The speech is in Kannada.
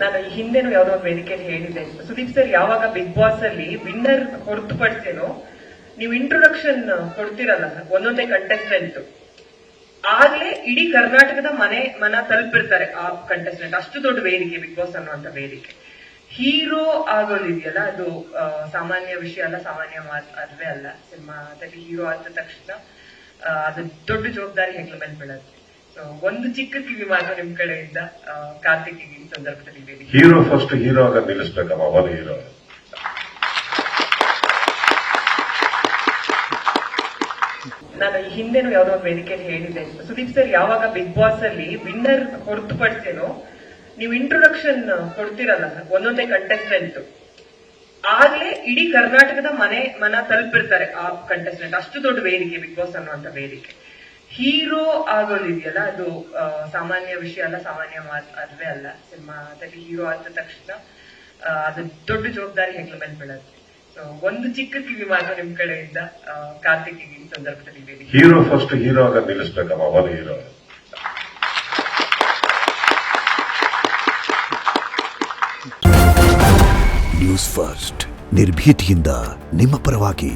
ನಾನು ಈ ಹಿಂದೆನೂ ಯಾವ್ದೋ ಒಂದು ವೇದಿಕೆಯಲ್ಲಿ ಹೇಳಿದ್ದೆ, ಸುದೀಪ್ ಸರ್ ಯಾವಾಗ ಬಿಗ್ ಬಾಸ್ ಅಲ್ಲಿ ವಿನ್ನರ್ ಹೊರತುಪಡಿಸೇನೋ ನೀವು ಇಂಟ್ರೊಡಕ್ಷನ್ ಕೊಡ್ತಿರಲ್ಲ ಒಂದೊಂದೇ ಕಂಟೆಸ್ಟೆಂಟ್, ಆಗ್ಲೇ ಇಡೀ ಕರ್ನಾಟಕದ ಮನ ತಲುಪಿರ್ತಾರೆ ಆ ಕಂಟೆಸ್ಟೆಂಟ್. ಅಷ್ಟು ದೊಡ್ಡ ವೇದಿಕೆ ಬಿಗ್ ಬಾಸ್ ಅನ್ನುವಂತ ವೇದಿಕೆ. ಹೀರೋ ಆಗೋದಿದೆಯಲ್ಲ, ಅದು ಸಾಮಾನ್ಯ ವಿಷಯ ಅಲ್ಲ, ಸಾಮಾನ್ಯ ಅಲ್ವೇ ಅಲ್ಲ. ಸಿನಿಮಾದಲ್ಲಿ ಹೀರೋ ಆದ ತಕ್ಷಣ ಅದು ದೊಡ್ಡ ಜವಾಬ್ದಾರಿ ಹೆಗ್ಲ ಮೇಲೆ ಬೀಳುತ್ತೆ. ಸೊ ಒಂದು ಚಿಕ್ಕ ಕಿವಿ ಮಾತು ನಿಮ್ ಕಡೆಯಿಂದ ಕಾರ್ತಿಕ್ ಈ ಸಂದರ್ಭದಲ್ಲಿ ವೇದಿಕೆ. ಹೀರೋ ಫಸ್ಟ್ ಹೀರೋ ಆಗ ನಿಲ್ಲಿಸ್ಬೇಕಮ್ಮ, ಅವರ ಹೀರೋ. ನಾನು ಈ ಹಿಂದೆನೂ ಯಾವ್ದೋ ಒಂದು ವೇದಿಕೆಯಲ್ಲಿ ಹೇಳಿದ್ದೆ, ಸುದೀಪ್ ಸರ್ ಯಾವಾಗ ಬಿಗ್ ಬಾಸ್ ಅಲ್ಲಿ ವಿನ್ನರ್ ಹೊರತುಪಡಿಸೇನೋ ನೀವು ಇಂಟ್ರೊಡಕ್ಷನ್ ಕೊಡ್ತಿರಲ್ಲ ಒಂದೊಂದೇ ಕಂಟೆಸ್ಟೆಂಟ್, ಆಗ್ಲೇ ಇಡೀ ಕರ್ನಾಟಕದ ಮನ ತಲುಪಿರ್ತಾರೆ ಆ ಕಂಟೆಸ್ಟೆಂಟ್. ಅಷ್ಟು ದೊಡ್ಡ ವೇದಿಕೆ ಬಿಗ್ ಬಾಸ್ ಅನ್ನುವಂತ ವೇದಿಕೆ. ಹೀರೋ ಆಗೋದಿದೆಯಲ್ಲ, ಅದು ಸಾಮಾನ್ಯ ವಿಷಯ ಅಲ್ಲ, ಸಾಮಾನ್ಯ ಅಲ್ವೇ ಅಲ್ಲ. ಸಿನಿಮಾದಲ್ಲಿ ಹೀರೋ ಆದ ತಕ್ಷಣ ಅದು ದೊಡ್ಡ ಜವಾಬ್ದಾರಿ ಹೆಗ್ಲ ಮೇಲೆ ಬೀಳುತ್ತೆ. ಸೊ ಒಂದು ಚಿಕ್ಕ ಕಿವಿ ಮಾತು ನಿಮ್ ಕಡೆಯಿಂದ ಕಾರ್ತಿಕ್ ಈ ಸಂದರ್ಭದಲ್ಲಿ ವೇದಿಕೆ. ಹೀರೋ ಫಸ್ಟ್ ಹೀರೋ ಆಗ ನಿಲ್ಲಿಸ್ಬೇಕಮ್ಮ, ಅವರ ಹೀರೋ. ನ್ಯೂಸ್ ಫಸ್ಟ್ ನಿರ್ಭೀತಿಯಿಂದ ನಿಮ್ಮ ಪರವಾಗಿ.